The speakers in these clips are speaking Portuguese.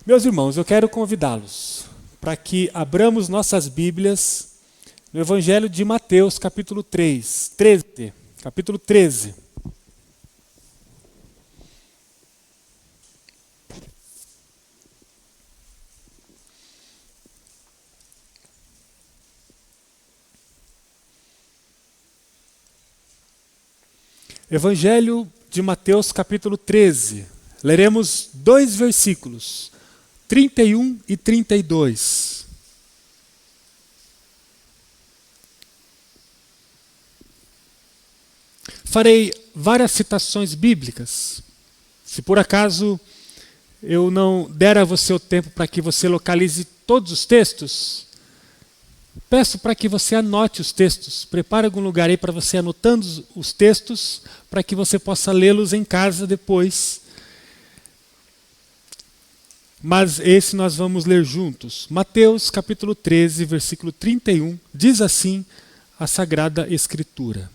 Meus irmãos, eu quero convidá-los para que abramos nossas Bíblias no Evangelho de Mateus, capítulo 13. Capítulo 13. Evangelho de Mateus, capítulo 13. Leremos 2 versículos, 31 e 32. Farei várias citações bíblicas. Se por acaso eu não der a você o tempo para que você localize todos os textos, peço para que você anote os textos. Prepare algum lugar aí para você anotando os textos, para que você possa lê-los em casa depois. Mas esse nós vamos ler juntos. Mateus capítulo 13, versículo 31, diz assim a Sagrada Escritura.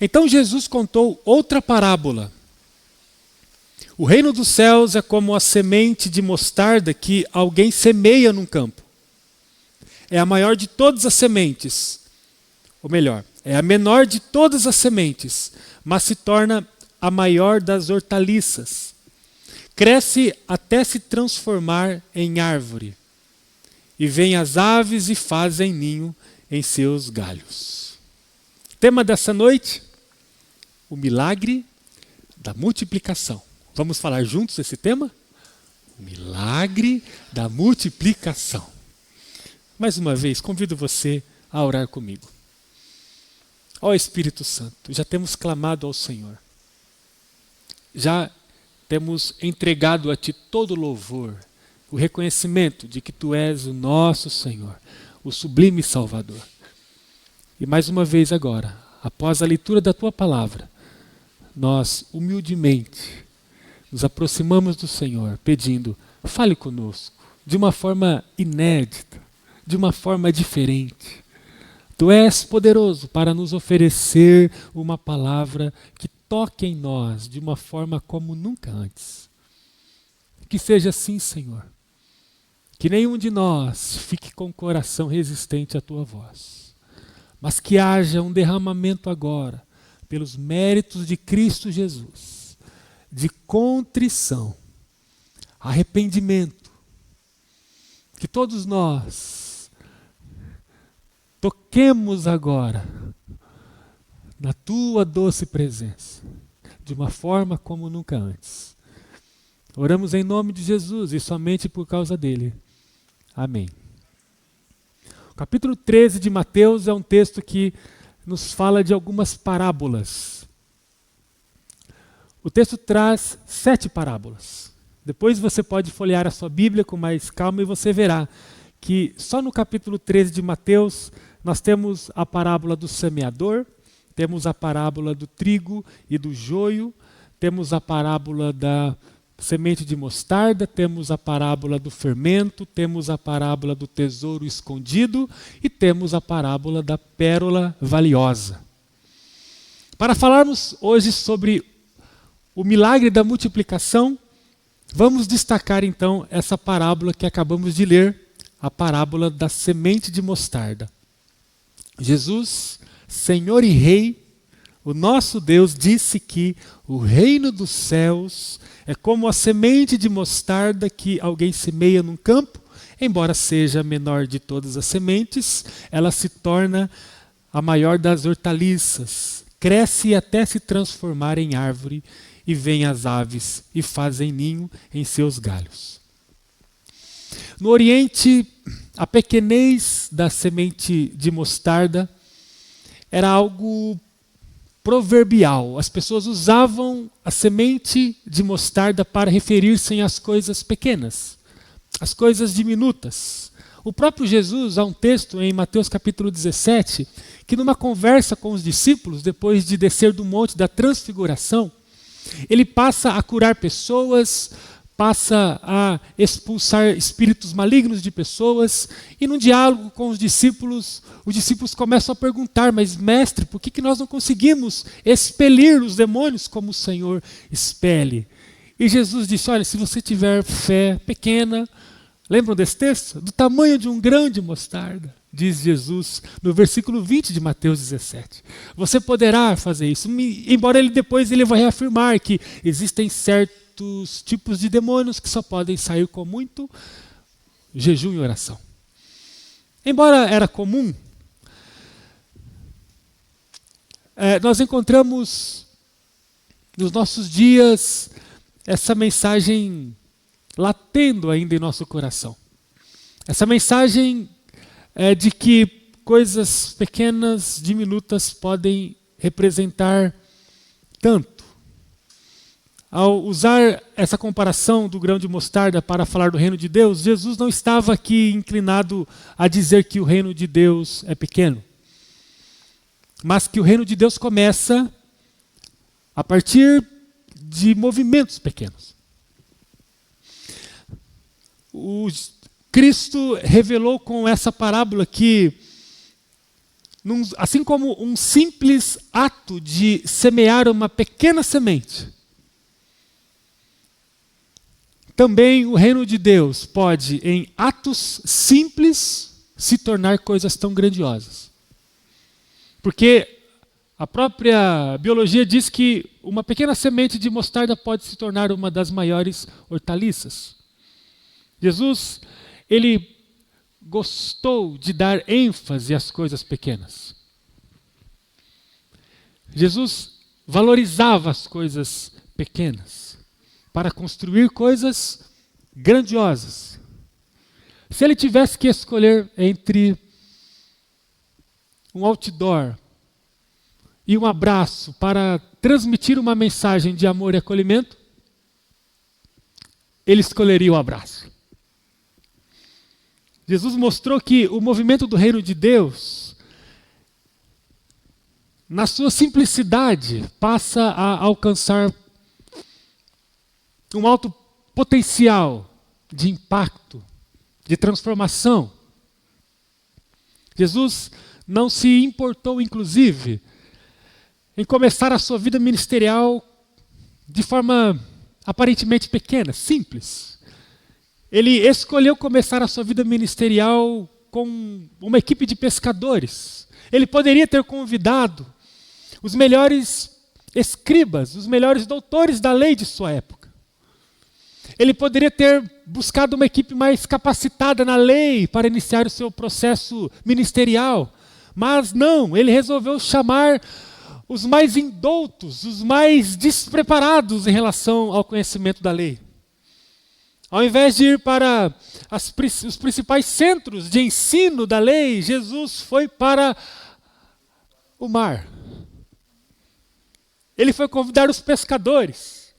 Então Jesus contou outra parábola. O reino dos céus é como a semente de mostarda que alguém semeia num campo. É a maior de todas as sementes, ou melhor, é a menor de todas as sementes, mas se torna a maior das hortaliças. Cresce até se transformar em árvore, e vêm as aves e fazem ninho em seus galhos. Tema dessa noite, o milagre da multiplicação. Vamos falar juntos esse tema? O milagre da multiplicação. Mais uma vez, convido você a orar comigo. Ó Espírito Santo, já temos clamado ao Senhor. Já temos entregado a Ti todo o louvor, o reconhecimento de que Tu és o nosso Senhor, o sublime Salvador. E mais uma vez agora, após a leitura da Tua palavra, nós humildemente nos aproximamos do Senhor, pedindo, fale conosco de uma forma inédita, de uma forma diferente. Tu és poderoso para nos oferecer uma palavra que toque em nós de uma forma como nunca antes. Que seja assim, Senhor. Que nenhum de nós fique com o coração resistente à Tua voz. Mas que haja um derramamento agora, pelos méritos de Cristo Jesus, de contrição, arrependimento. Que todos nós toquemos agora na Tua doce presença, de uma forma como nunca antes. Oramos em nome de Jesus e somente por causa dele. Amém. O capítulo 13 de Mateus é um texto que nos fala de algumas parábolas. O texto traz 7 parábolas. Depois você pode folhear a sua Bíblia com mais calma e você verá que só no capítulo 13 de Mateus nós temos a parábola do semeador, temos a parábola do trigo e do joio, temos a parábola da semente de mostarda, temos a parábola do fermento, temos a parábola do tesouro escondido e temos a parábola da pérola valiosa. Para falarmos hoje sobre o milagre da multiplicação, vamos destacar então essa parábola que acabamos de ler, a parábola da semente de mostarda. Jesus, Senhor e Rei, o nosso Deus, disse que o reino dos céus é como a semente de mostarda que alguém semeia num campo. Embora seja a menor de todas as sementes, ela se torna a maior das hortaliças. Cresce até se transformar em árvore, e vêm as aves e fazem ninho em seus galhos. No Oriente, a pequenez da semente de mostarda era algo proverbial. As pessoas usavam a semente de mostarda para referir-se às coisas pequenas, às coisas diminutas. O próprio Jesus, há um texto em Mateus capítulo 17, que numa conversa com os discípulos, depois de descer do monte da transfiguração, ele passa a curar pessoas, passa a expulsar espíritos malignos de pessoas, e num diálogo com os discípulos começam a perguntar, mas mestre, por que nós não conseguimos expelir os demônios como o Senhor expele? E Jesus disse, olha, se você tiver fé pequena, lembram desse texto? Do tamanho de um grão de mostarda, diz Jesus no versículo 20 de Mateus 17. Você poderá fazer isso, embora depois ele vai reafirmar que existem certos tipos de demônios que só podem sair com muito jejum e oração. Embora era comum, nós encontramos nos nossos dias essa mensagem latendo ainda em nosso coração. Essa mensagem de que coisas pequenas, diminutas, podem representar tanto. Ao usar essa comparação do grão de mostarda para falar do reino de Deus, Jesus não estava aqui inclinado a dizer que o reino de Deus é pequeno, mas que o reino de Deus começa a partir de movimentos pequenos. Cristo revelou com essa parábola que, assim como um simples ato de semear uma pequena semente, também o reino de Deus pode, em atos simples, se tornar coisas tão grandiosas. Porque a própria biologia diz que uma pequena semente de mostarda pode se tornar uma das maiores hortaliças. Jesus, ele gostou de dar ênfase às coisas pequenas. Jesus valorizava as coisas pequenas para construir coisas grandiosas. Se ele tivesse que escolher entre um outdoor e um abraço para transmitir uma mensagem de amor e acolhimento, ele escolheria o abraço. Jesus mostrou que o movimento do reino de Deus, na sua simplicidade, passa a alcançar um alto potencial de impacto, de transformação. Jesus não se importou, inclusive, em começar a sua vida ministerial de forma aparentemente pequena, simples. Ele escolheu começar a sua vida ministerial com uma equipe de pescadores. Ele poderia ter convidado os melhores escribas, os melhores doutores da lei de sua época. Ele poderia ter buscado uma equipe mais capacitada na lei para iniciar o seu processo ministerial. Mas não, ele resolveu chamar os mais indoutos, os mais despreparados em relação ao conhecimento da lei. Ao invés de ir para os principais centros de ensino da lei, Jesus foi para o mar. Ele foi convidar os pescadores.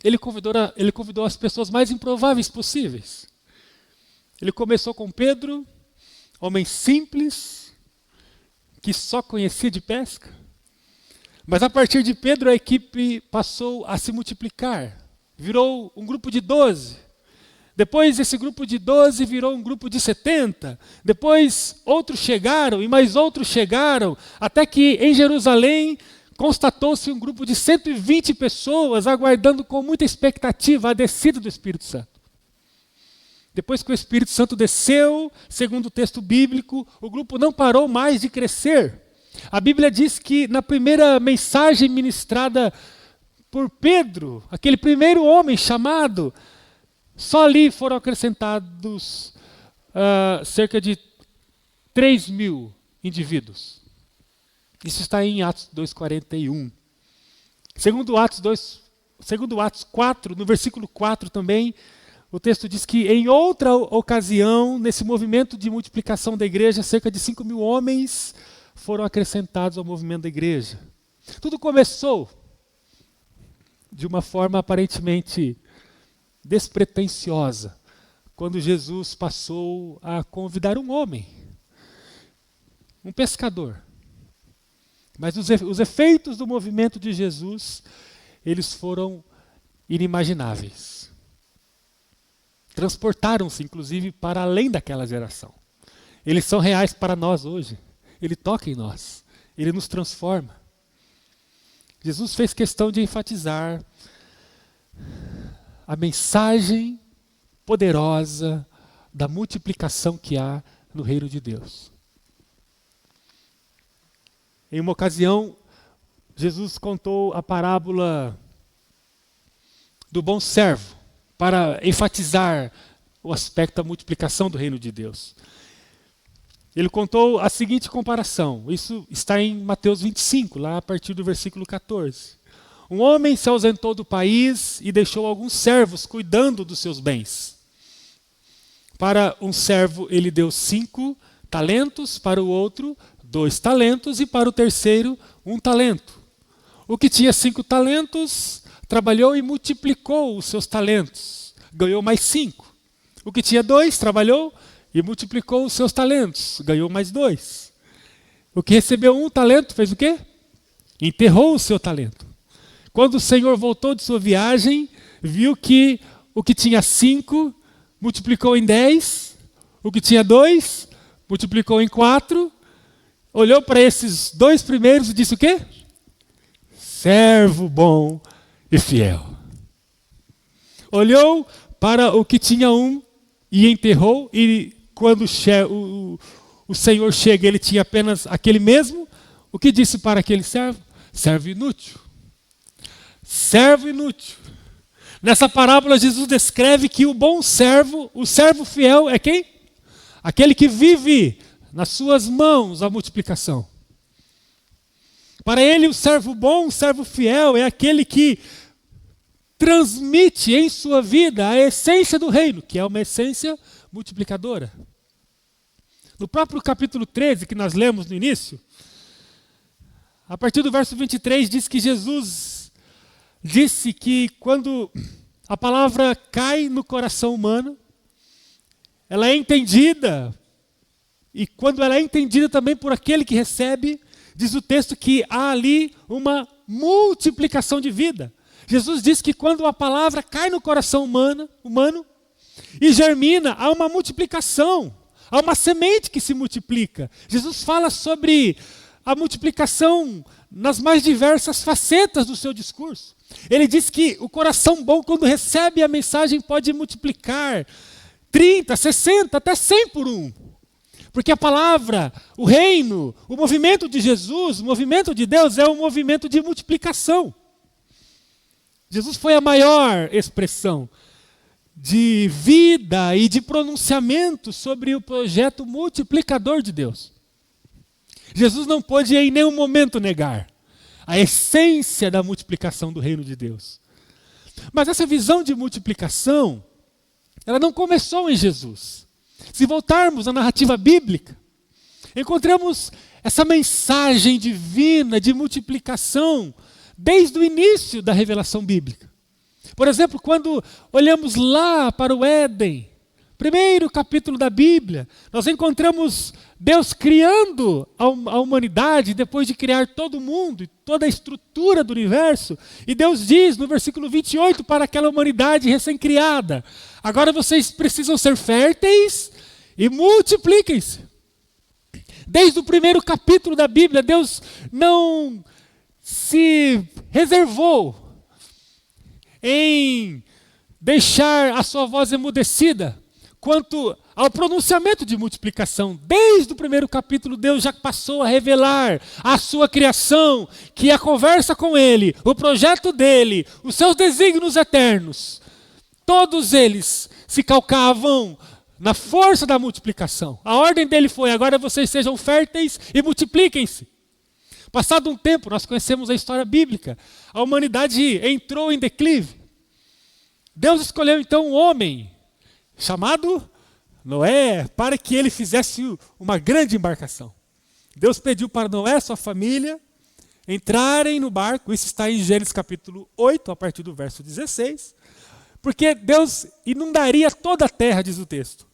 Ele convidou as pessoas mais improváveis possíveis. Ele começou com Pedro, homem simples, que só conhecia de pesca. Mas a partir de Pedro a equipe passou a se multiplicar. Virou um grupo de 12. Depois esse grupo de 12 virou um grupo de 70. Depois outros chegaram e mais outros chegaram. Até que em Jerusalém constatou-se um grupo de 120 pessoas aguardando com muita expectativa a descida do Espírito Santo. Depois que o Espírito Santo desceu, segundo o texto bíblico, o grupo não parou mais de crescer. A Bíblia diz que na primeira mensagem ministrada por Pedro, aquele primeiro homem chamado, só ali foram acrescentados cerca de 3.000 indivíduos. Isso está em Atos 2:41. Segundo Atos 4, no versículo 4 também, o texto diz que em outra ocasião, nesse movimento de multiplicação da igreja, cerca de 5.000 homens foram acrescentados ao movimento da igreja. Tudo começou de uma forma aparentemente despretensiosa, quando Jesus passou a convidar um homem, um pescador. Mas os efeitos do movimento de Jesus, eles foram inimagináveis. Transportaram-se, inclusive, para além daquela geração. Eles são reais para nós hoje. Ele toca em nós. Ele nos transforma. Jesus fez questão de enfatizar a mensagem poderosa da multiplicação que há no reino de Deus. Em uma ocasião, Jesus contou a parábola do bom servo para enfatizar o aspecto da multiplicação do reino de Deus. Ele contou a seguinte comparação. Isso está em Mateus 25, lá a partir do versículo 14. Um homem se ausentou do país e deixou alguns servos cuidando dos seus bens. Para um servo ele deu 5 talentos, para o outro 2 talentos e para o terceiro 1 talento. O que tinha 5 talentos trabalhou e multiplicou os seus talentos, ganhou mais 5. O que tinha 2 trabalhou e multiplicou os seus talentos, ganhou mais 2. O que recebeu 1 talento fez o quê? Enterrou o seu talento. Quando o Senhor voltou de sua viagem, viu que o que tinha 5 multiplicou em 10, o que tinha 2 multiplicou em 4, olhou para esses 2 primeiros e disse o quê? Servo bom e fiel. Olhou para o que tinha 1 e enterrou, e quando o Senhor chega, ele tinha apenas aquele mesmo. O que disse para aquele servo? Servo inútil. Servo inútil. Nessa parábola, Jesus descreve que o bom servo, o servo fiel, é quem? Aquele que vive nas suas mãos a multiplicação. Para ele, o servo bom, o servo fiel, é aquele que transmite em sua vida a essência do reino, que é uma essência multiplicadora. No próprio capítulo 13, que nós lemos no início, a partir do verso 23, diz que Jesus disse que quando a palavra cai no coração humano, ela é entendida, e quando ela é entendida também por aquele que recebe, diz o texto que há ali uma multiplicação de vida. Jesus diz que quando a palavra cai no coração humano e germina, há uma multiplicação, há uma semente que se multiplica. Jesus fala sobre a multiplicação nas mais diversas facetas do seu discurso. Ele diz que o coração bom, quando recebe a mensagem, pode multiplicar 30, 60, até 100 por 1. Porque a palavra, o reino, o movimento de Jesus, o movimento de Deus é um movimento de multiplicação. Jesus foi a maior expressão de vida e de pronunciamento sobre o projeto multiplicador de Deus. Jesus não pôde em nenhum momento negar a essência da multiplicação do reino de Deus. Mas essa visão de multiplicação, ela não começou em Jesus. Se voltarmos à narrativa bíblica, encontramos essa mensagem divina de multiplicação desde o início da revelação bíblica. Por exemplo, quando olhamos lá para o Éden, primeiro capítulo da Bíblia, nós encontramos Deus criando a humanidade depois de criar todo mundo e toda a estrutura do universo. E Deus diz no versículo 28 para aquela humanidade recém-criada: agora vocês precisam ser férteis e multipliquem-se. Desde o primeiro capítulo da Bíblia, Deus não se reservou em deixar a sua voz emudecida quanto ao pronunciamento de multiplicação. Desde o primeiro capítulo, Deus já passou a revelar a sua criação, que a conversa com Ele, o projeto dEle, os seus desígnios eternos, todos eles se calcavam na força da multiplicação. A ordem dEle foi: agora vocês sejam férteis e multipliquem-se. Passado um tempo, nós conhecemos a história bíblica, a humanidade entrou em declive. Deus escolheu então um homem chamado Noé para que ele fizesse uma grande embarcação. Deus pediu para Noé e sua família entrarem no barco. Isso está em Gênesis capítulo 8, a partir do verso 16. Porque Deus inundaria toda a terra, diz o texto.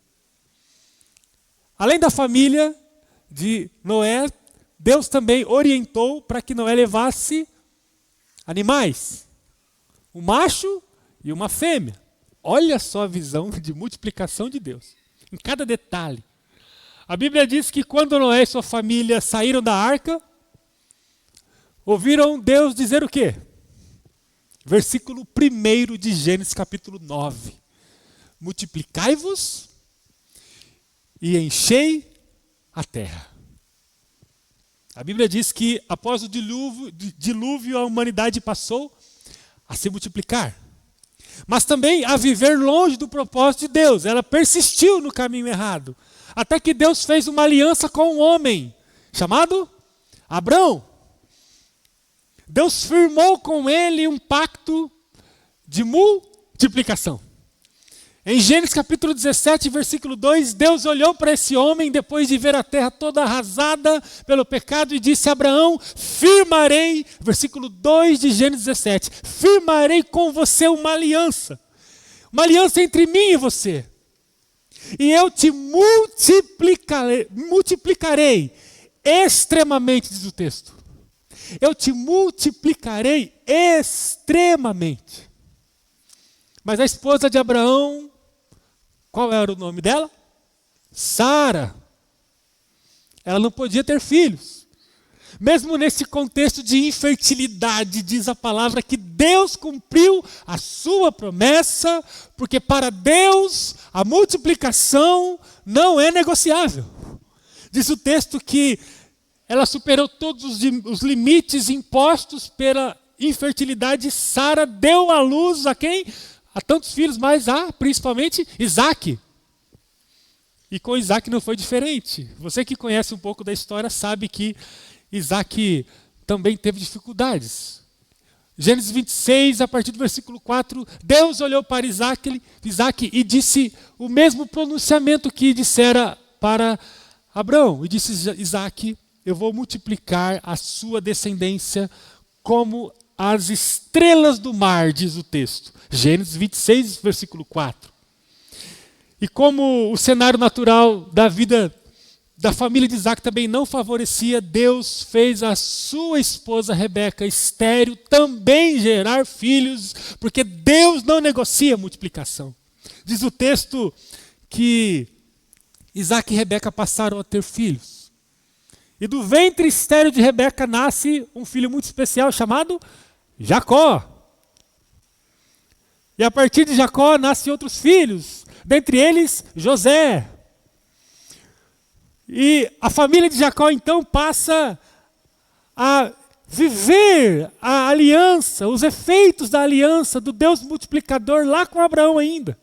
Além da família de Noé, Deus também orientou para que Noé levasse animais, um macho e uma fêmea. Olha só a visão de multiplicação de Deus, em cada detalhe. A Bíblia diz que quando Noé e sua família saíram da arca, ouviram Deus dizer o quê? Versículo 1 de Gênesis capítulo 9. Multiplicai-vos e enchei a terra. A Bíblia diz que após o dilúvio a humanidade passou a se multiplicar. Mas também a viver longe do propósito de Deus. Ela persistiu no caminho errado. Até que Deus fez uma aliança com um homem, chamado Abrão. Deus firmou com ele um pacto de multiplicação. Em Gênesis capítulo 17, versículo 2, Deus olhou para esse homem depois de ver a terra toda arrasada pelo pecado e disse a Abraão, firmarei, versículo 2 de Gênesis 17, firmarei com você uma aliança entre mim e você. E eu te multiplicarei extremamente, diz o texto. Eu te multiplicarei extremamente. Mas a esposa de Abraão, qual era o nome dela? Sara. Ela não podia ter filhos. Mesmo nesse contexto de infertilidade, diz a palavra que Deus cumpriu a sua promessa, porque para Deus a multiplicação não é negociável. Diz o texto que ela superou todos os limites impostos pela infertilidade. Sara deu à luz a quem? A tantos filhos, mas principalmente Isaac. E com Isaac não foi diferente. Você que conhece um pouco da história sabe que Isaac também teve dificuldades. Gênesis 26, a partir do versículo 4, Deus olhou para Isaac e disse o mesmo pronunciamento que dissera para Abraão. E disse Isaac, eu vou multiplicar a sua descendência como as estrelas do mar, diz o texto. Gênesis 26, versículo 4. E como o cenário natural da vida da família de Isaac também não favorecia, Deus fez a sua esposa Rebeca, estéril, também gerar filhos, porque Deus não negocia multiplicação. Diz o texto que Isaac e Rebeca passaram a ter filhos. E do ventre estéril de Rebeca nasce um filho muito especial chamado Jacó. E a partir de Jacó nascem outros filhos, dentre eles José. E a família de Jacó então passa a viver a aliança, os efeitos da aliança do Deus multiplicador lá com Abraão ainda.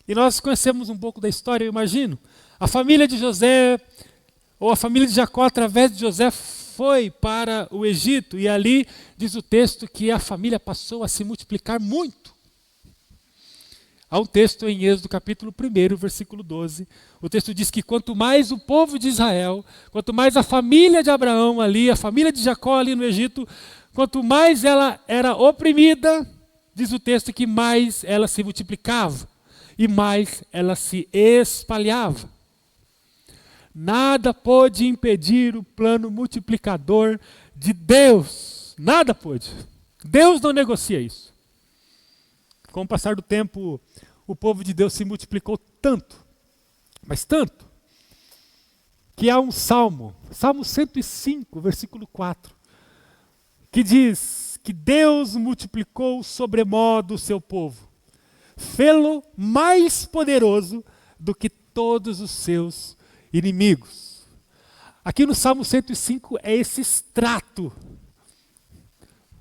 E nós conhecemos um pouco da história, eu imagino. A família de José, ou a família de Jacó, através de José, foi para o Egito. E ali diz o texto que a família passou a se multiplicar muito. Há um texto em Êxodo capítulo 1, versículo 12. O texto diz que quanto mais o povo de Israel, quanto mais a família de Abraão ali, a família de Jacó ali no Egito, quanto mais ela era oprimida, diz o texto que mais ela se multiplicava e mais ela se espalhava. Nada pôde impedir o plano multiplicador de Deus. Nada pôde. Deus não negocia isso. Com o passar do tempo, o povo de Deus se multiplicou tanto, mas tanto, que há um salmo, Salmo 105, versículo 4, que diz que Deus multiplicou sobremodo o seu povo, fê-lo mais poderoso do que todos os seus inimigos. Aqui no Salmo 105 é esse extrato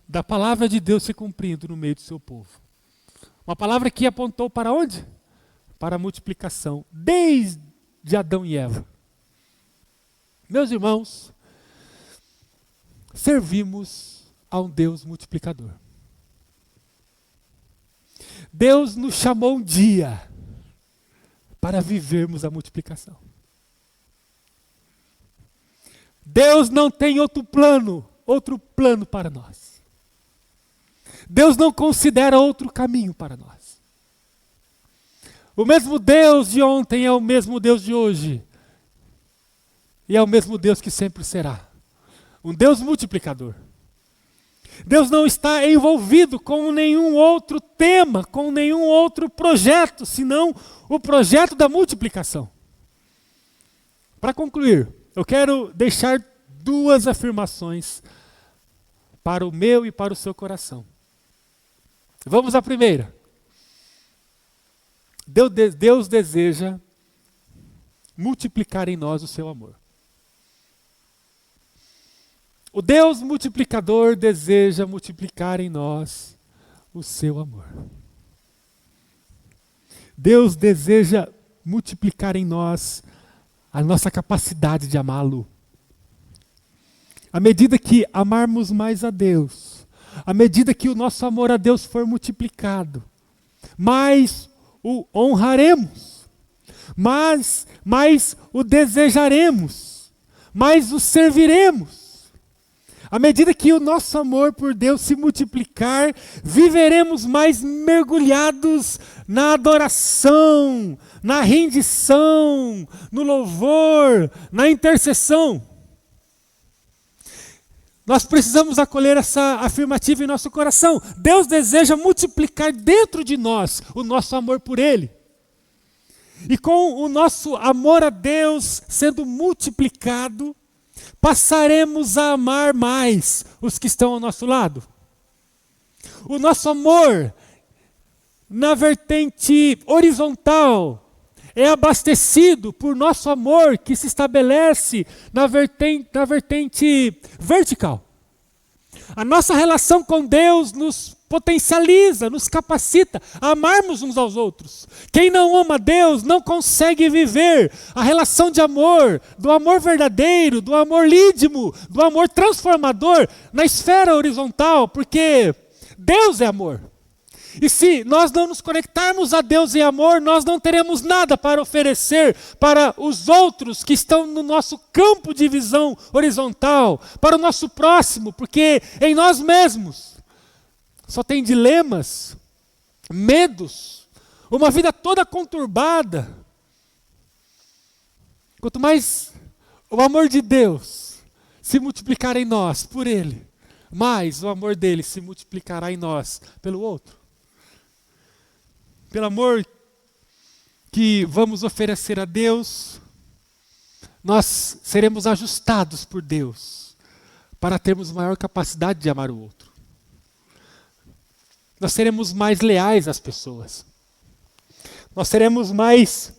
da palavra de Deus se cumprindo no meio do seu povo. Uma palavra que apontou para onde? Para a multiplicação, desde Adão e Eva. Meus irmãos, servimos a um Deus multiplicador. Deus nos chamou um dia para vivermos a multiplicação. Deus não tem outro plano para nós. Deus não considera outro caminho para nós. O mesmo Deus de ontem é o mesmo Deus de hoje. E é o mesmo Deus que sempre será. Um Deus multiplicador. Deus não está envolvido com nenhum outro tema, com nenhum outro projeto, senão o projeto da multiplicação. Para concluir, eu quero deixar duas afirmações para o meu e para o seu coração. Vamos à primeira. Deus deseja multiplicar em nós o seu amor. O Deus multiplicador deseja multiplicar em nós o seu amor. Deus deseja multiplicar em nós a nossa capacidade de amá-lo. À medida que amarmos mais a Deus, à medida que o nosso amor a Deus for multiplicado, mais o honraremos, mais o desejaremos, mais o serviremos. À medida que o nosso amor por Deus se multiplicar, viveremos mais mergulhados na adoração, na rendição, no louvor, na intercessão. Nós precisamos acolher essa afirmativa em nosso coração. Deus deseja multiplicar dentro de nós o nosso amor por Ele. E com o nosso amor a Deus sendo multiplicado, passaremos a amar mais os que estão ao nosso lado. O nosso amor, na vertente horizontal, é abastecido por nosso amor que se estabelece na vertente vertical. A nossa relação com Deus nos potencializa, nos capacita a amarmos uns aos outros. Quem não ama Deus não consegue viver a relação de amor, do amor verdadeiro, do amor lídimo, do amor transformador na esfera horizontal, porque Deus é amor. E se nós não nos conectarmos a Deus em amor, nós não teremos nada para oferecer para os outros que estão no nosso campo de visão horizontal, para o nosso próximo, porque em nós mesmos só tem dilemas, medos, uma vida toda conturbada. Quanto mais o amor de Deus se multiplicar em nós por Ele, mais o amor dele se multiplicará em nós pelo outro. Pelo amor que vamos oferecer a Deus, nós seremos ajustados por Deus para termos maior capacidade de amar o outro. Nós seremos mais leais às pessoas. Nós seremos mais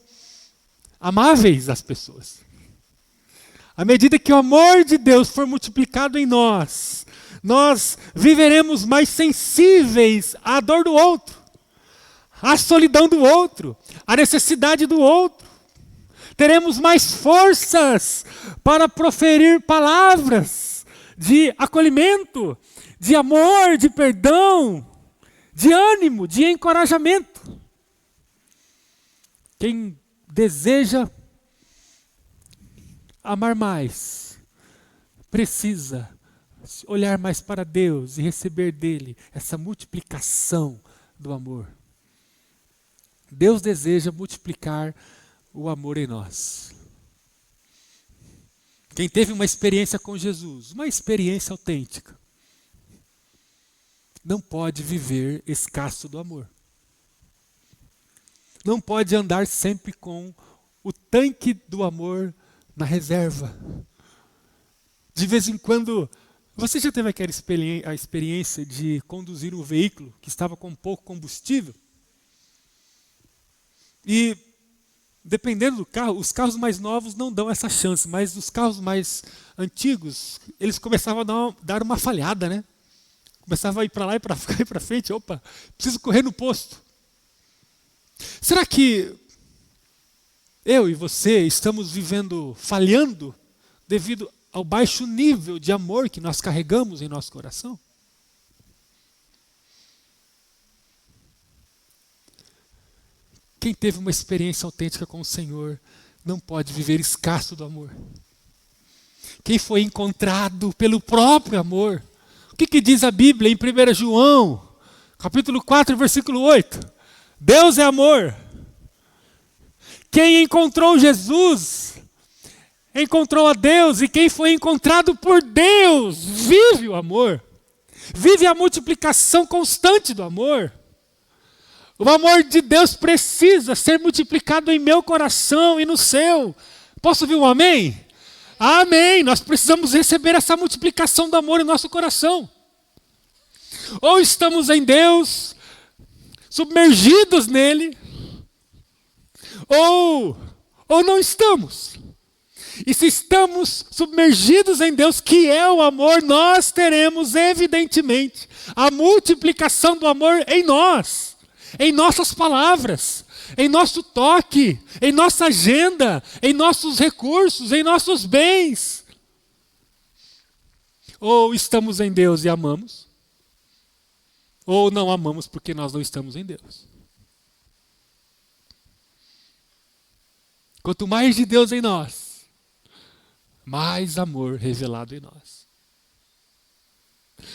amáveis às pessoas. À medida que o amor de Deus for multiplicado em nós, nós viveremos mais sensíveis à dor do outro, à solidão do outro, à necessidade do outro. Teremos mais forças para proferir palavras de acolhimento, de amor, de perdão, de ânimo, de encorajamento. Quem deseja amar mais, precisa olhar mais para Deus e receber dele essa multiplicação do amor. Deus deseja multiplicar o amor em nós. Quem teve uma experiência com Jesus, uma experiência autêntica, não pode viver escasso do amor. Não pode andar sempre com o tanque do amor na reserva. De vez em quando, você já teve aquela experiência de conduzir um veículo que estava com pouco combustível? E, dependendo do carro, os carros mais novos não dão essa chance, mas os carros mais antigos, eles começavam a dar uma falhada, né? Começava a ir para lá e para frente, opa, preciso correr no posto. Será que eu e você estamos vivendo, falhando, devido ao baixo nível de amor que nós carregamos em nosso coração? Quem teve uma experiência autêntica com o Senhor não pode viver escasso do amor. Quem foi encontrado pelo próprio amor. O que diz a Bíblia em 1 João, capítulo 4, versículo 8? Deus é amor. Quem encontrou Jesus, encontrou a Deus, e quem foi encontrado por Deus, vive o amor. Vive a multiplicação constante do amor. O amor de Deus precisa ser multiplicado em meu coração e no seu. Posso ouvir um amém? Amém. Nós precisamos receber essa multiplicação do amor em nosso coração. Ou estamos em Deus, submergidos nele, ou não estamos. E se estamos submergidos em Deus, que é o amor, nós teremos evidentemente a multiplicação do amor em nós, em nossas palavras, em nosso toque, em nossa agenda, em nossos recursos, em nossos bens. Ou estamos em Deus e amamos, ou não amamos porque nós não estamos em Deus. Quanto mais de Deus em nós, mais amor revelado em nós.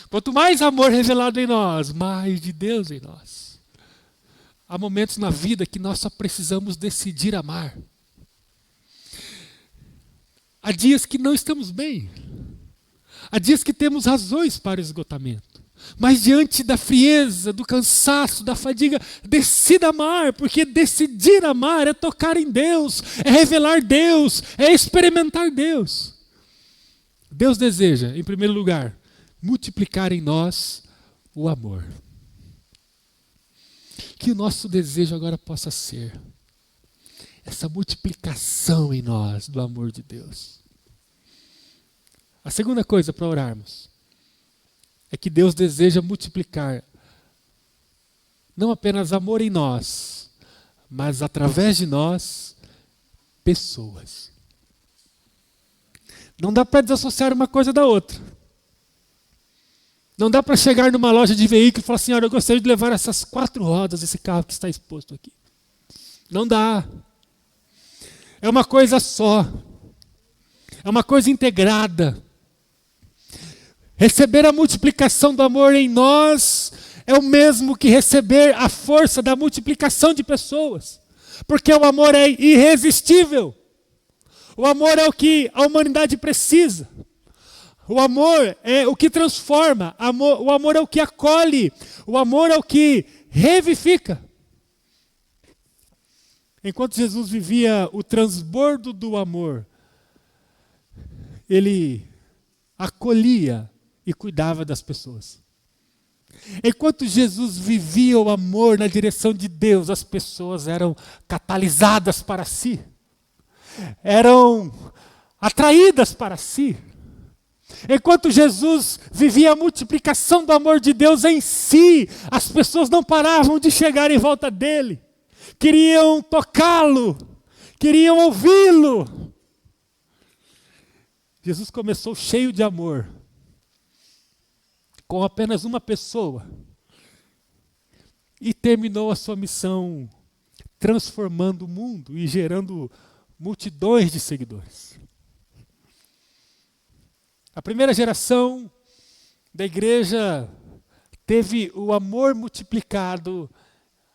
Quanto mais amor revelado em nós, mais de Deus em nós. Há momentos na vida que nós só precisamos decidir amar. Há dias que não estamos bem. Há dias que temos razões para o esgotamento. Mas diante da frieza, do cansaço, da fadiga, decida amar, porque decidir amar é tocar em Deus, é revelar Deus, é experimentar Deus. Deus deseja, em primeiro lugar, multiplicar em nós o amor. Que o nosso desejo agora possa ser essa multiplicação em nós do amor de Deus. A segunda coisa para orarmos é que Deus deseja multiplicar não apenas amor em nós, mas através de nós, pessoas. Não dá para desassociar uma coisa da outra. Não dá para chegar numa loja de veículo e falar assim, olha, eu gostaria de levar essas 4 rodas desse carro que está exposto aqui. Não dá. É uma coisa só. É uma coisa integrada. Receber a multiplicação do amor em nós é o mesmo que receber a força da multiplicação de pessoas. Porque o amor é irresistível. O amor é o que a humanidade precisa. O amor é o que transforma. O amor é o que acolhe. O amor é o que revivifica. Enquanto Jesus vivia o transbordo do amor, ele acolhia e cuidava das pessoas. Enquanto Jesus vivia o amor na direção de Deus, as pessoas eram catalisadas para si, eram atraídas para si. Enquanto Jesus vivia a multiplicação do amor de Deus em si, as pessoas não paravam de chegar em volta dele, queriam tocá-lo, queriam ouvi-lo. Jesus começou cheio de amor, com apenas uma pessoa, e terminou a sua missão transformando o mundo e gerando multidões de seguidores. A primeira geração da igreja teve o amor multiplicado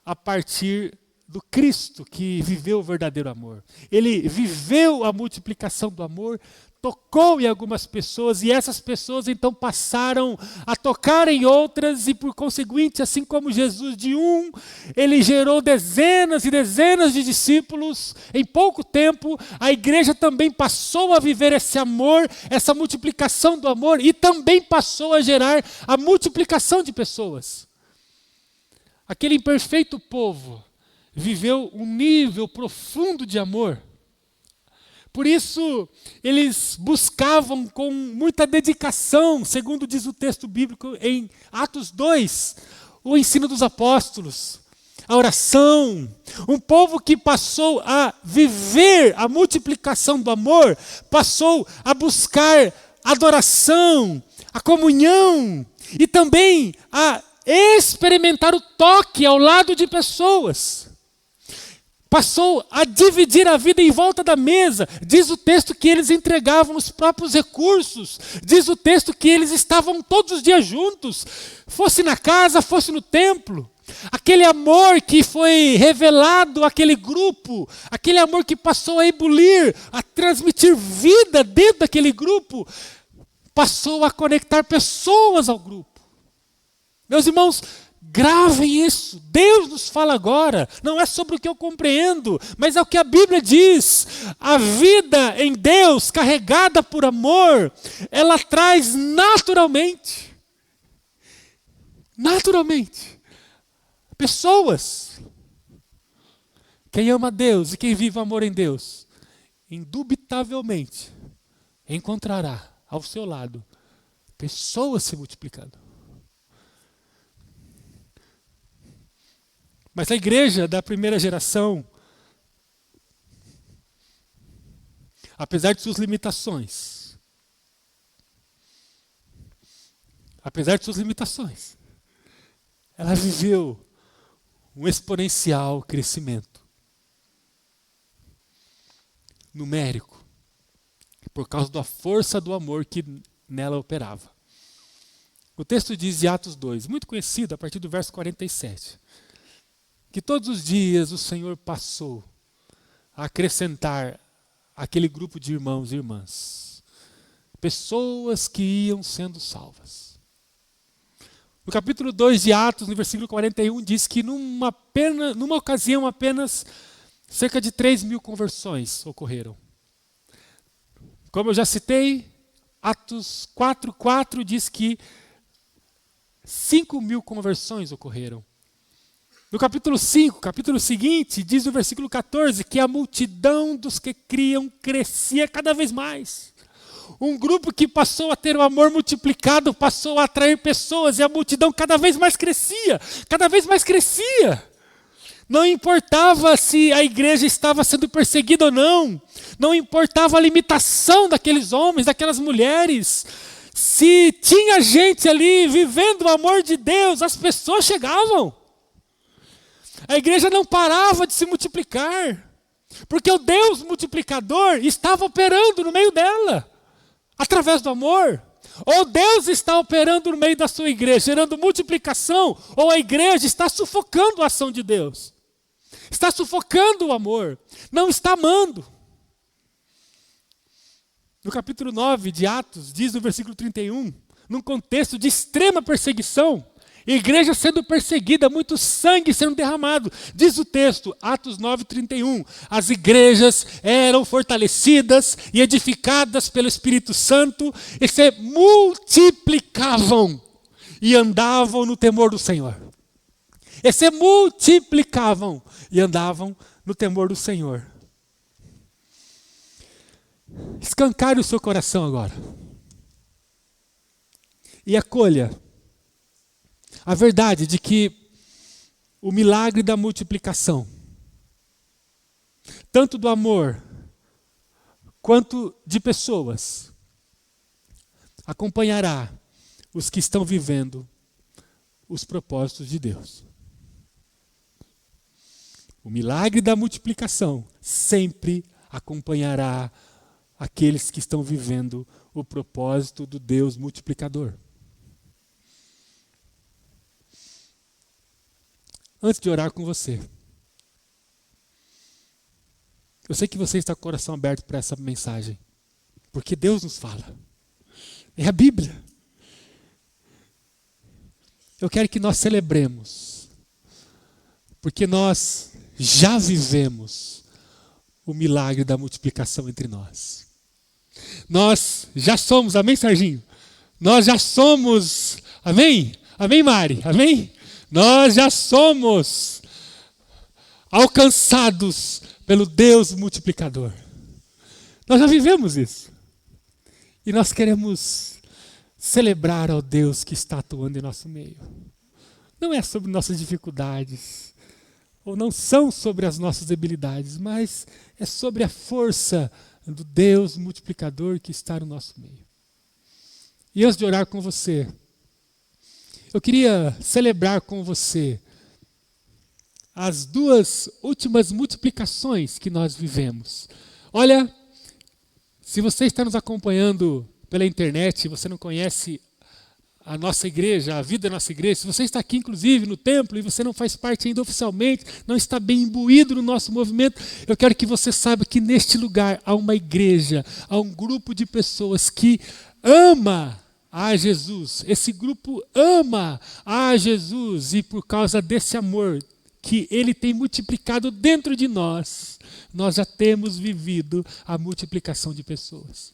a partir do Cristo, que viveu o verdadeiro amor. Ele viveu a multiplicação do amor, tocou em algumas pessoas, e essas pessoas então passaram a tocar em outras, e por conseguinte, assim como Jesus de ele gerou dezenas e dezenas de discípulos. Em pouco tempo, a igreja também passou a viver esse amor, essa multiplicação do amor, e também passou a gerar a multiplicação de pessoas. Aquele imperfeito povo viveu um nível profundo de amor. Por isso, eles buscavam com muita dedicação, segundo diz o texto bíblico em Atos 2, o ensino dos apóstolos, a oração. Um povo que passou a viver a multiplicação do amor, passou a buscar a adoração, a comunhão e também a experimentar o toque ao lado de pessoas. Passou a dividir a vida em volta da mesa. Diz o texto que eles entregavam os próprios recursos. Diz o texto que eles estavam todos os dias juntos. Fosse na casa, fosse no templo. Aquele amor que foi revelado àquele grupo. Aquele amor que passou a ebulir, a transmitir vida dentro daquele grupo. Passou a conectar pessoas ao grupo. Meus irmãos, gravem isso. Deus nos fala agora. Não é sobre o que eu compreendo, mas é o que a Bíblia diz. A vida em Deus, carregada por amor, ela traz naturalmente Pessoas. Quem ama Deus e quem vive o amor em Deus, indubitavelmente encontrará ao seu lado pessoas se multiplicando. Mas a igreja da primeira geração, apesar de suas limitações, ela viveu um exponencial crescimento numérico, por causa da força do amor que nela operava. O texto diz de Atos 2, muito conhecido, a partir do verso 47, que todos os dias o Senhor passou a acrescentar aquele grupo de irmãos e irmãs, pessoas que iam sendo salvas. No capítulo 2 de Atos, no versículo 41, diz que numa ocasião apenas cerca de 3.000 conversões ocorreram. Como eu já citei, Atos 4:4 diz que 5.000 conversões ocorreram. No capítulo 5, capítulo seguinte, diz no versículo 14 que a multidão dos que criam crescia cada vez mais. Um grupo que passou a ter o amor multiplicado, passou a atrair pessoas e a multidão cada vez mais crescia, cada vez mais crescia. Não importava se a igreja estava sendo perseguida ou não, não importava a limitação daqueles homens, daquelas mulheres. Se tinha gente ali vivendo o amor de Deus, as pessoas chegavam. A igreja não parava de se multiplicar, porque o Deus multiplicador estava operando no meio dela, através do amor. Ou Deus está operando no meio da sua igreja, gerando multiplicação, ou a igreja está sufocando a ação de Deus. Está sufocando o amor, não está amando. No capítulo 9 de Atos, diz no versículo 31, num contexto de extrema perseguição, igreja sendo perseguida, muito sangue sendo derramado. Diz o texto, Atos 9:31, as igrejas eram fortalecidas e edificadas pelo Espírito Santo e se multiplicavam e andavam no temor do Senhor. E se multiplicavam e andavam no temor do Senhor. Escancare o seu coração agora. E acolha a verdade de que o milagre da multiplicação, tanto do amor quanto de pessoas, acompanhará os que estão vivendo os propósitos de Deus. O milagre da multiplicação sempre acompanhará aqueles que estão vivendo o propósito do Deus multiplicador. Antes de orar com você, eu sei que você está com o coração aberto para essa mensagem, porque Deus nos fala. É a Bíblia. Eu quero que nós celebremos, porque nós já vivemos o milagre da multiplicação entre nós. Nós já somos, amém, Serginho? Nós já somos, amém? Amém, Mari? Amém? Nós já somos alcançados pelo Deus multiplicador. Nós já vivemos isso. E nós queremos celebrar ao Deus que está atuando em nosso meio. Não é sobre nossas dificuldades, ou não são sobre as nossas debilidades, mas é sobre a força do Deus multiplicador que está no nosso meio. E antes de orar com você, eu queria celebrar com você as 2 últimas multiplicações que nós vivemos. Olha, se você está nos acompanhando pela internet, você não conhece a nossa igreja, a vida da nossa igreja, se você está aqui inclusive no templo e você não faz parte ainda oficialmente, não está bem imbuído no nosso movimento, eu quero que você saiba que neste lugar há uma igreja, há um grupo de pessoas que ama a Jesus. Esse grupo ama a Jesus e por causa desse amor que Ele tem multiplicado dentro de nós, nós já temos vivido a multiplicação de pessoas.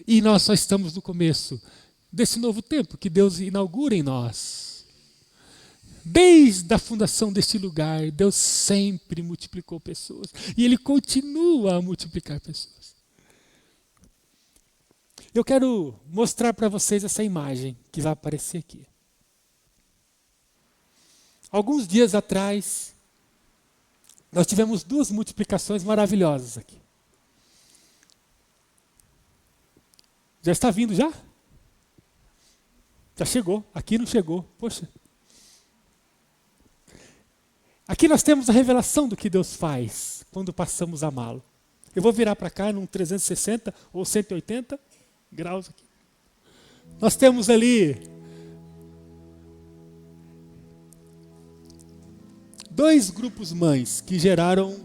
E nós só estamos no começo desse novo tempo que Deus inaugura em nós. Desde a fundação deste lugar, Deus sempre multiplicou pessoas. E Ele continua a multiplicar pessoas. Eu quero mostrar para vocês essa imagem que vai aparecer aqui. Alguns dias atrás, nós tivemos 2 multiplicações maravilhosas aqui. Já está vindo já? Já chegou. Aqui não chegou. Poxa. Aqui nós temos a revelação do que Deus faz quando passamos a amá-lo. Eu vou virar para cá num 360 ou 180 graus aqui. Nós temos ali 2 grupos mães que geraram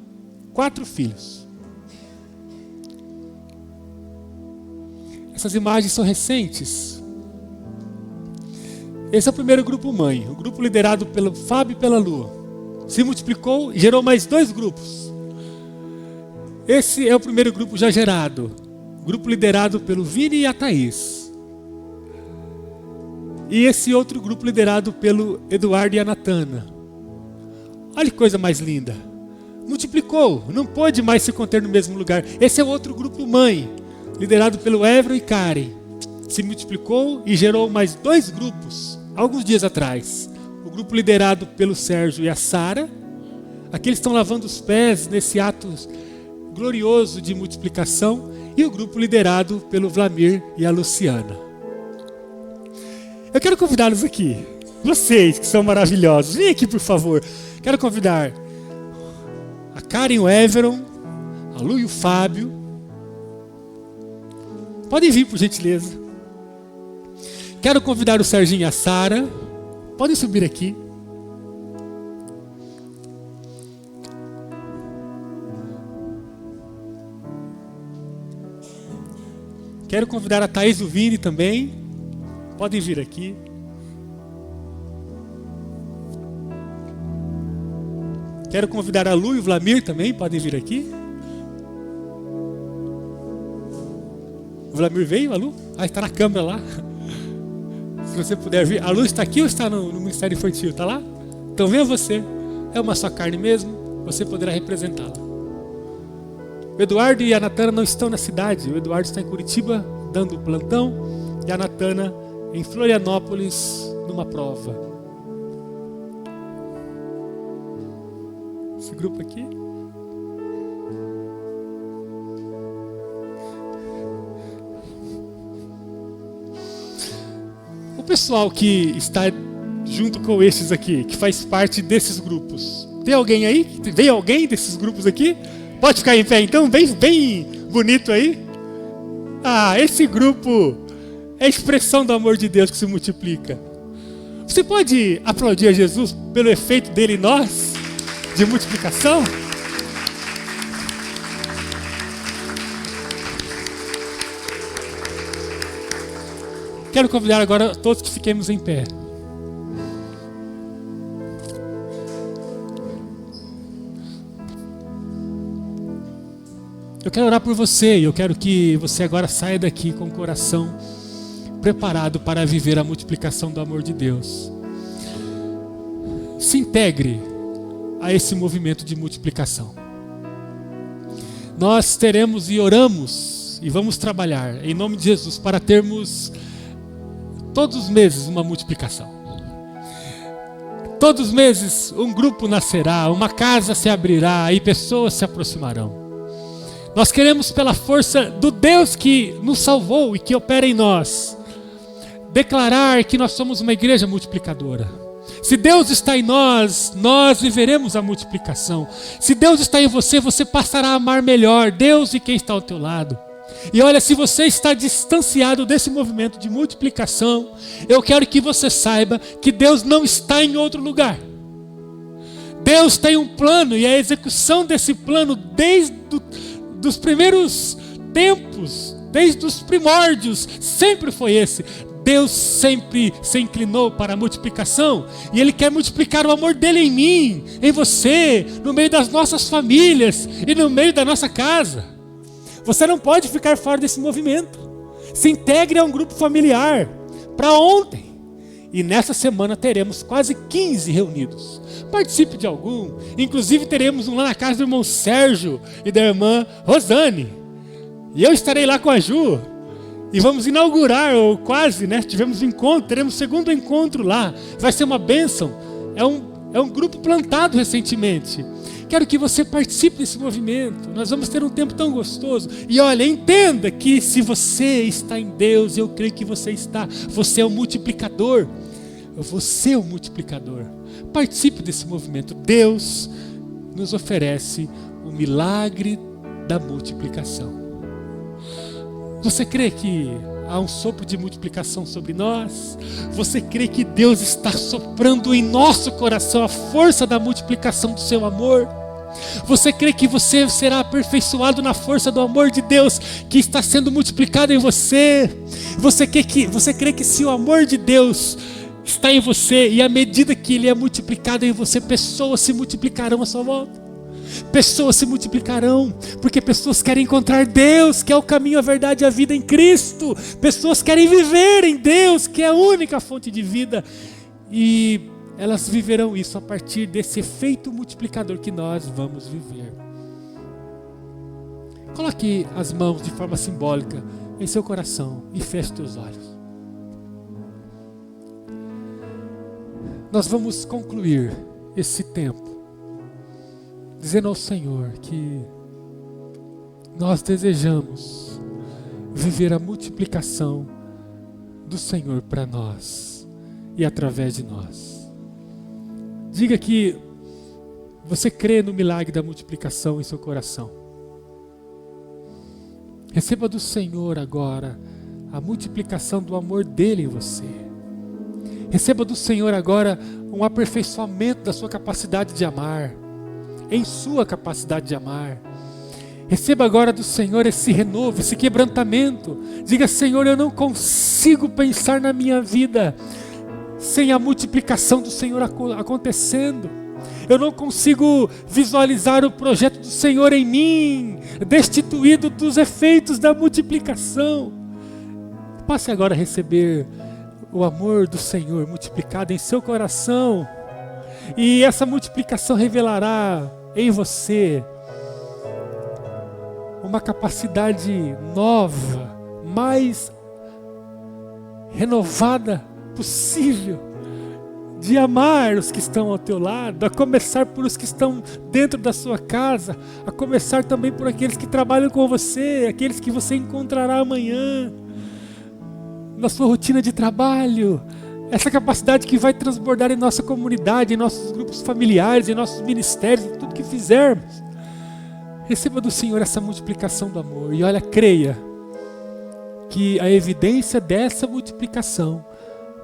4 filhos. Essas imagens são recentes. Esse é o primeiro grupo mãe, o grupo liderado pelo Fábio e pela Lua. Se multiplicou e gerou mais 2 grupos. Esse é o primeiro grupo já gerado. Grupo liderado pelo Vini e a Thaís. E esse outro grupo liderado pelo Eduardo e a Natana. Olha que coisa mais linda. Multiplicou, não pôde mais se conter no mesmo lugar. Esse é o outro grupo mãe, liderado pelo Évero e Karen. Se multiplicou e gerou mais 2 grupos, alguns dias atrás. O grupo liderado pelo Sérgio e a Sara. Aqui eles estão lavando os pés nesse ato glorioso de multiplicação. E o grupo liderado pelo Vlamir e a Luciana. Eu quero convidá-los aqui. Vocês que são maravilhosos. Vem aqui, por favor. Quero convidar a Karen, o Everon, a Lu e o Fábio. Podem vir, por gentileza. Quero convidar o Serginho e a Sara. Podem subir aqui. Quero convidar a Thaís e o Vini também. Podem vir aqui. Quero convidar a Lu e o Vlamir também. Podem vir aqui. O Vlamir veio, a Lu? Ah, está na câmera lá. Se você puder vir. A Lu está aqui ou está no Ministério Infantil? Está lá? Então venha você. É uma só carne mesmo. Você poderá representá-la. O Eduardo e a Natana não estão na cidade. O Eduardo está em Curitiba, dando plantão. E a Natana em Florianópolis, numa prova. Esse grupo aqui. O pessoal que está junto com estes aqui, que faz parte desses grupos. Tem alguém aí? Veio alguém desses grupos aqui? Pode ficar em pé então, bem bonito aí. Ah, esse grupo é a expressão do amor de Deus que se multiplica. Você pode aplaudir a Jesus pelo efeito dele em nós, de multiplicação? Quero convidar agora todos que fiquemos em pé. Eu quero orar por você e eu quero que você agora saia daqui com o coração preparado para viver a multiplicação do amor de Deus. Se integre a esse movimento de multiplicação. Nós teremos e oramos e vamos trabalhar em nome de Jesus para termos todos os meses uma multiplicação. Todos os meses um grupo nascerá, uma casa se abrirá e pessoas se aproximarão. Nós queremos, pela força do Deus que nos salvou e que opera em nós, declarar que nós somos uma igreja multiplicadora. Se Deus está em nós, nós viveremos a multiplicação. Se Deus está em você, você passará a amar melhor Deus e quem está ao teu lado. E olha, se você está distanciado desse movimento de multiplicação, eu quero que você saiba que Deus não está em outro lugar. Deus tem um plano e a execução desse plano desde dos primeiros tempos, desde os primórdios, sempre foi esse. Deus sempre se inclinou para a multiplicação e Ele quer multiplicar o amor dEle em mim, em você, no meio das nossas famílias e no meio da nossa casa. Você não pode ficar fora desse movimento. Se integre a um grupo familiar para ontem E nessa semana teremos quase 15 reunidos. Participe de algum. Inclusive teremos um lá na casa do irmão Sérgio e da irmã Rosane. E eu estarei lá com a Ju. E vamos inaugurar, ou quase, né? Tivemos um encontro, teremos um segundo encontro lá. Vai ser uma bênção. É um grupo plantado recentemente. Quero que você participe desse movimento. Nós vamos ter um tempo tão gostoso. E olha, entenda que se você está em Deus, eu creio que você está. Você é um multiplicador. Você é um multiplicador. Participe desse movimento. Deus nos oferece o milagre da multiplicação. Você crê que há um sopro de multiplicação sobre nós? Você crê que Deus está soprando em nosso coração a força da multiplicação do seu amor? Você crê que você será aperfeiçoado na força do amor de Deus que está sendo multiplicado em você? Você crê que se o amor de Deus está em você e à medida que ele é multiplicado em você, pessoas se multiplicarão à sua volta? Pessoas se multiplicarão, porque pessoas querem encontrar Deus, que é o caminho, a verdade e a vida em Cristo. Pessoas querem viver em Deus, que é a única fonte de vida. E elas viverão isso a partir desse efeito multiplicador que nós vamos viver. Coloque as mãos de forma simbólica em seu coração e feche seus olhos. Nós vamos concluir esse tempo dizendo ao Senhor que nós desejamos viver a multiplicação do Senhor para nós e através de nós. Diga que você crê no milagre da multiplicação em seu coração. Receba do Senhor agora a multiplicação do amor dele em você. Receba do Senhor agora um aperfeiçoamento da sua capacidade de amar, em sua capacidade de amar. Receba agora do Senhor esse renovo, esse quebrantamento. Diga: Senhor, eu não consigo pensar na minha vida sem a multiplicação do Senhor acontecendo. Eu não consigo visualizar o projeto do Senhor em mim, destituído dos efeitos da multiplicação. Passe agora a receber o amor do Senhor multiplicado em seu coração. E essa multiplicação revelará em você uma capacidade nova, mais renovada possível, de amar os que estão ao teu lado, a começar por os que estão dentro da sua casa, a começar também por aqueles que trabalham com você, aqueles que você encontrará amanhã, na sua rotina de trabalho. Essa capacidade que vai transbordar em nossa comunidade, em nossos grupos familiares, em nossos ministérios, em tudo que fizermos. Receba do Senhor essa multiplicação do amor. E olha, creia que a evidência dessa multiplicação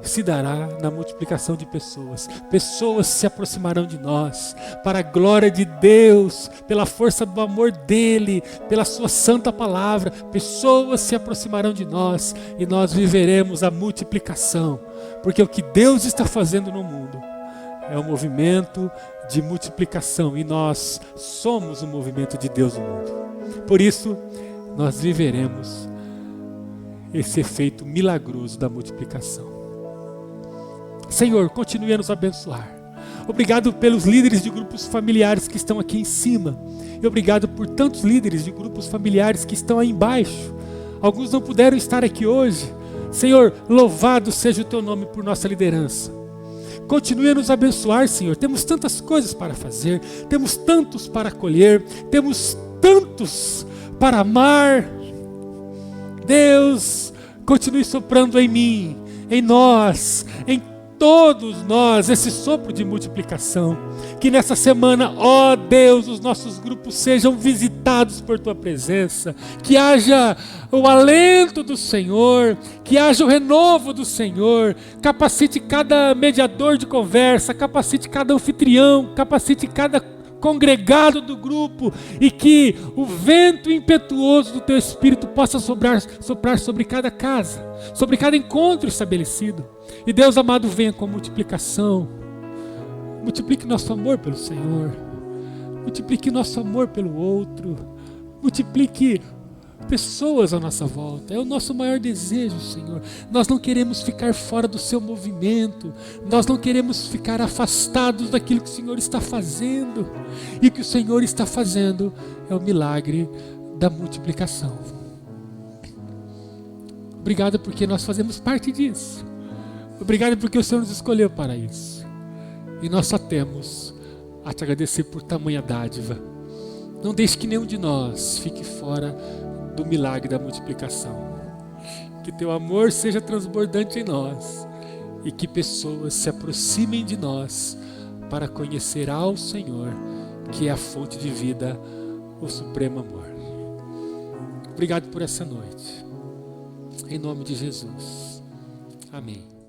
se dará na multiplicação de pessoas. Pessoas se aproximarão de nós, para a glória de Deus, pela força do amor dEle, pela sua santa palavra. Pessoas se aproximarão de nós e nós viveremos a multiplicação. Porque o que Deus está fazendo no mundo é um movimento de multiplicação e nós somos o movimento de Deus no mundo. Por isso, nós viveremos esse efeito milagroso da multiplicação. Senhor, continue a nos abençoar. Obrigado pelos líderes de grupos familiares que estão aqui em cima. E obrigado por tantos líderes de grupos familiares que estão aí embaixo. Alguns não puderam estar aqui hoje. Senhor, louvado seja o teu nome por nossa liderança. Continue a nos abençoar, Senhor. Temos tantas coisas para fazer, temos tantos para acolher, temos tantos para amar. Deus, continue soprando em mim, em nós, em todos nós, esse sopro de multiplicação. Que nessa semana, ó Deus, os nossos grupos sejam visitados por Tua presença. Que haja o alento do Senhor, que haja o renovo do Senhor. Capacite cada mediador de conversa, capacite cada anfitrião, capacite cada congregado do grupo, e que o vento impetuoso do Teu Espírito possa soprar sobre cada casa, sobre cada encontro estabelecido. E Deus amado, venha com a multiplicação. Multiplique nosso amor pelo Senhor, multiplique nosso amor pelo outro, multiplique pessoas à nossa volta. É o nosso maior desejo, Senhor. Nós não queremos ficar fora do seu movimento. Nós não queremos ficar afastados daquilo que o Senhor está fazendo. E o que o Senhor está fazendo é o milagre da multiplicação. Obrigado porque nós fazemos parte disso. Obrigado porque o Senhor nos escolheu para isso. E nós só temos a te agradecer por tamanha dádiva. Não deixe que nenhum de nós fique fora do milagre da multiplicação. Que teu amor seja transbordante em nós e que pessoas se aproximem de nós para conhecer ao Senhor, que é a fonte de vida, o supremo amor. Obrigado por essa noite. Em nome de Jesus. Amém.